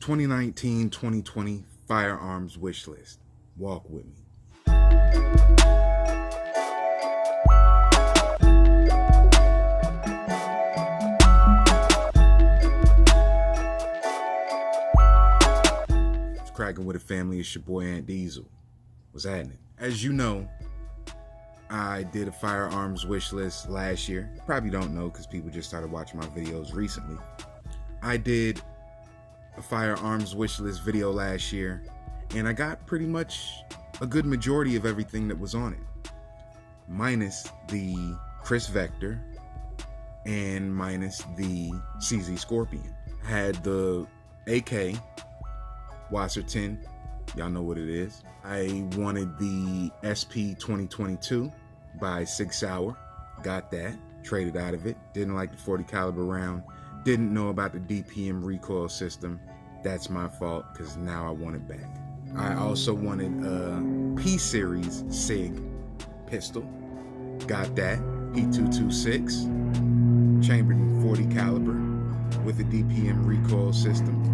2019-2020 firearms wish list. Walk with me. It's cracking with a family. It's your boy Aunt Diesel. What's happening? As you know, I did a firearms wish list last year. You probably don't know because people just started watching my videos recently. I did a firearms wish list video last year, and I got pretty much a good majority of everything that was on it, minus the Chris Vector and minus the CZ Scorpion. I had the AK Wasser 10, y'all know what it is. I wanted the SP 2022 by Sig Sauer, got that, traded out of it. Didn't like the 40 caliber round, didn't know about the DPM recoil system. That's my fault, because now I want it back. I also wanted a P-Series SIG pistol. Got that. P226, chambered in 40 caliber with a DPM recoil system.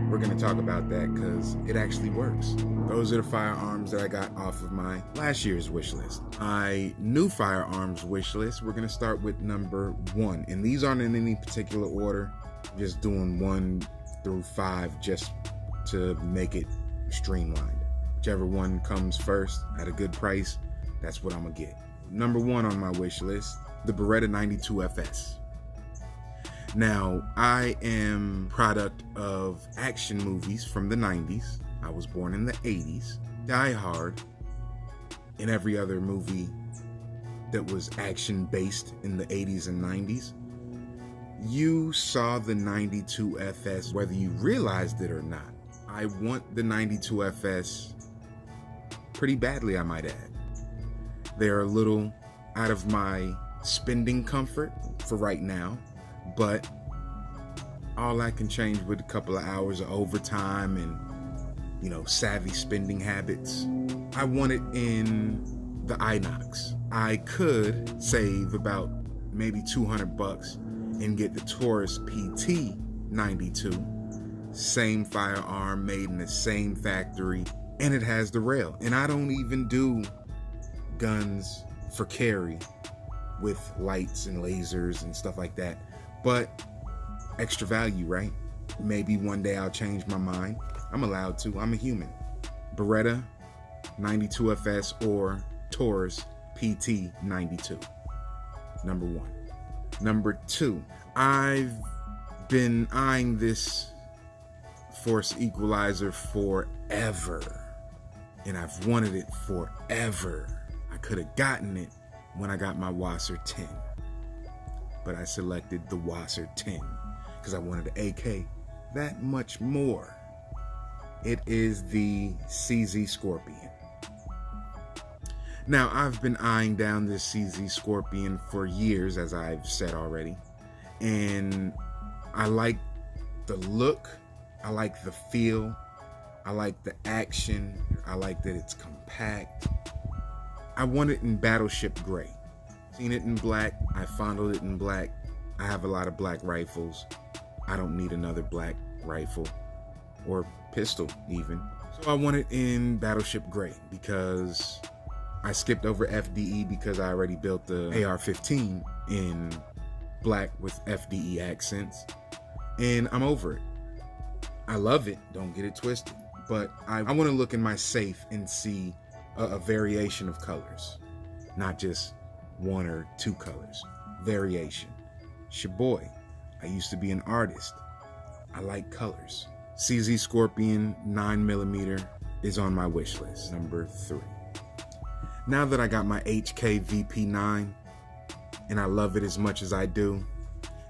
We're going to talk about that because it actually works. Those are the firearms that I got off of my last year's wish list. My new firearms wish list, we're going to start with number 1. And these aren't in any particular order. I'm just doing 1 through 5 just to make it streamlined. Whichever one comes first at a good price, that's what I'm gonna get. Number 1 on my wish list, the Beretta 92 FS. Now, I am product of action movies from the 90s. I was born in the 80s. Die Hard and every other movie that was action based in the 80s and 90s. You saw the 92 FS whether you realized it or not. I want the 92 FS pretty badly, I might add. They're a little out of my spending comfort for right now, but all that can change with a couple of hours of overtime and, savvy spending habits. I want it in the Inox. I could save about maybe $200 and get the Taurus PT 92, same firearm made in the same factory, and it has the rail. And I don't even do guns for carry with lights and lasers and stuff like that, but extra value, right? Maybe one day I'll change my mind. I'm allowed to. I'm a human. Beretta 92 FS or Taurus PT 92. Number 1. Number 2, I've been eyeing this Force Equalizer forever, and I've wanted it forever. I could have gotten it when I got my Wasser 10, but I selected the Wasser 10 because I wanted the AK that much more. It is the CZ Scorpion. Now, I've been eyeing down this CZ Scorpion for years, as I've said already, and I like the look, I like the feel, I like the action, I like that it's compact. I want it in Battleship Gray. Seen it in black, I fondled it in black. I have a lot of black rifles. I don't need another black rifle or pistol even. So I want it in Battleship Gray because I skipped over FDE because I already built the AR-15 in black with FDE accents, and I'm over it. I love it, don't get it twisted, but I want to look in my safe and see a variation of colors, not just 1 or 2 colors. Variation. It's your boy. I used to be an artist. I like colors. CZ Scorpion 9mm is on my wish list. Number 3. Now that I got my HK VP9 and I love it as much as I do,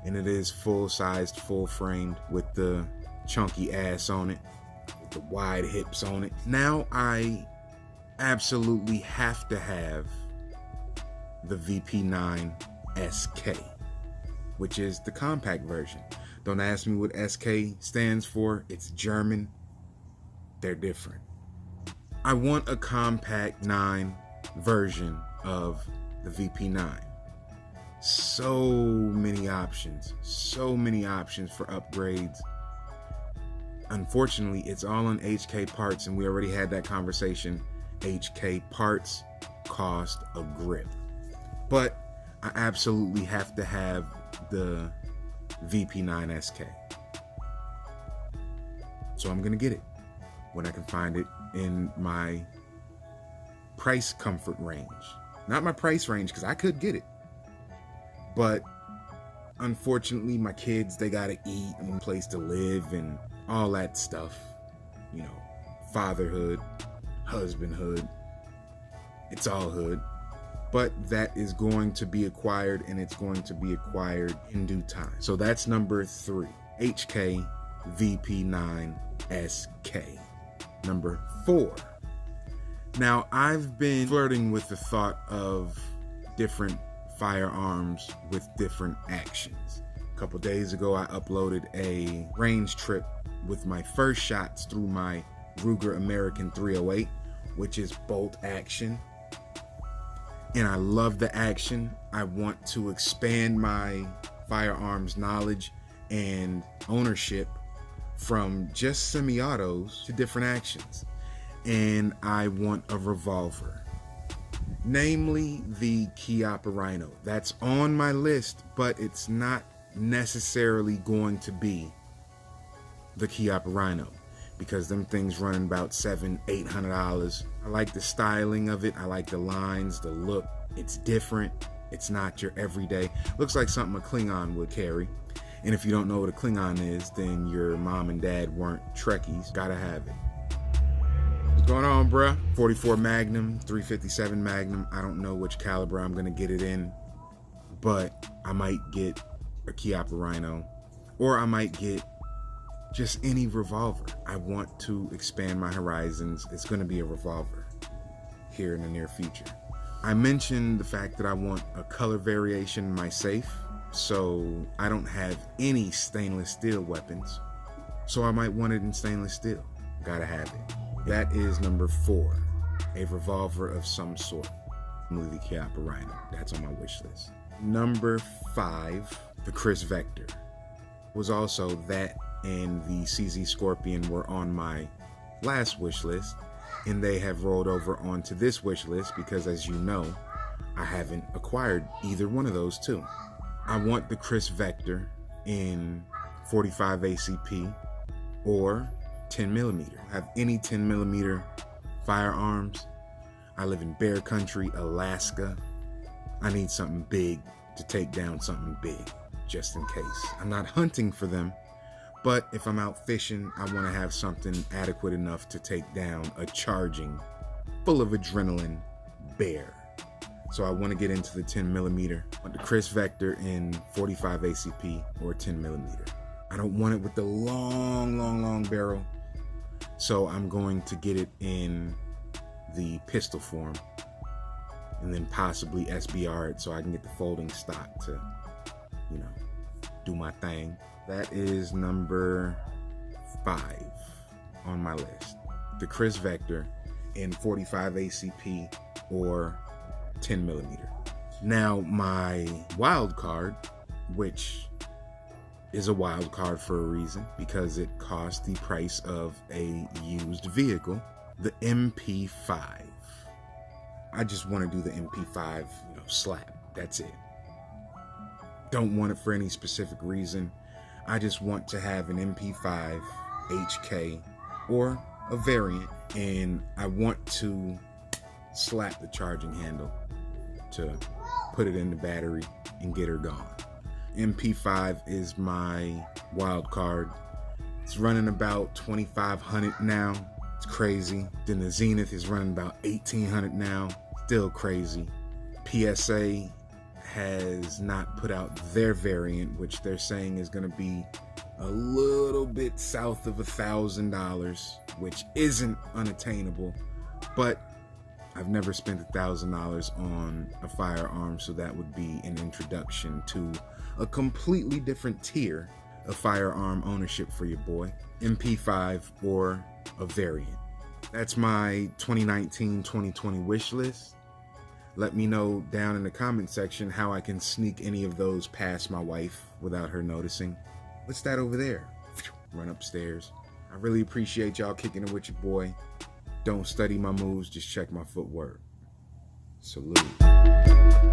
and it is full-sized, full-framed with the chunky ass on it, with the wide hips on it, now I absolutely have to have the VP9 SK, which is the compact version. Don't ask me what SK stands for. It's German. They're different. I want a compact 9 version of the VP9. So many options for upgrades. Unfortunately, it's all on HK parts, and we already had that conversation. HK parts cost a grip. But I absolutely have to have the VP9 SK. So I'm gonna get it when I can find it in my price comfort range. Not my price range, because I could get it. But unfortunately, my kids, they gotta eat and a place to live and all that stuff. You know, fatherhood, husbandhood, it's all hood. But that is going to be acquired, and it's going to be acquired in due time. So that's number 3, HK VP9 SK. Number 4. Now, I've been flirting with the thought of different firearms with different actions. A couple days ago, I uploaded a range trip with my first shots through my Ruger American 308, which is bolt action. And I love the action. I want to expand my firearms knowledge and ownership from just semi-autos to different actions. And I want a revolver, namely the Chiappa Rhino. That's on my list, but it's not necessarily going to be the Chiappa Rhino, because them things running about $700-800. I like the styling of it. I like the lines, the look. It's different. It's not your everyday. Looks like something a Klingon would carry. And if you don't know what a Klingon is, then your mom and dad weren't Trekkies. Gotta have it. What's going on, bruh? 44 Magnum, 357 Magnum. I don't know which caliber I'm gonna get it in, but I might get a Chiappa Rhino, or I might get just any revolver. I want to expand my horizons. It's gonna be a revolver here in the near future. I mentioned the fact that I want a color variation in my safe, so I don't have any stainless steel weapons. So I might want it in stainless steel. Gotta have it. That is number 4, a revolver of some sort. The Chiappa Rhino. That's on my wish list. Number 5, the Chris Vector. Was also that, and the CZ Scorpion were on my last wish list, and they have rolled over onto this wish list because, as you know, I haven't acquired either one of those two. I want the Chris Vector in 45 ACP or 10mm. Have any 10mm firearms. I live in bear country, Alaska. I need something big to take down something big, just in case. I'm not hunting for them, but if I'm out fishing, I want to have something adequate enough to take down a charging, full of adrenaline bear. So I want to get into the 10mm. I want the Chris Vector in 45 ACP or 10mm. I don't want it with the long barrel, so I'm going to get it in the pistol form, and then possibly SBR it so I can get the folding stock to, you know, do my thing. That is number 5 on my list. The Chris Vector in 45 ACP or 10mm. Now, my wild card, which is a wild card for a reason, because it costs the price of a used vehicle, the MP5. I just want to do the MP5, slap. That's it. Don't want it for any specific reason. I just want to have an MP5 HK or a variant, and I want to slap the charging handle to put it in the battery and get her gone. MP5 is my wild card. It's running about 2,500 now. It's crazy. Then the Zenith is running about 1,800 now. Still crazy. PSA has not put out their variant, which they're saying is going to be a little bit south of $1,000, which isn't unattainable, but I've never spent $1,000 on a firearm, so that would be an introduction to a completely different tier of firearm ownership for your boy. MP5 or a variant. That's my 2019-2020 wish list. Let me know down in the comment section how I can sneak any of those past my wife without her noticing. What's that over there? Run upstairs. I really appreciate y'all kicking it with your boy. Don't study my moves, just check my footwork. Salute.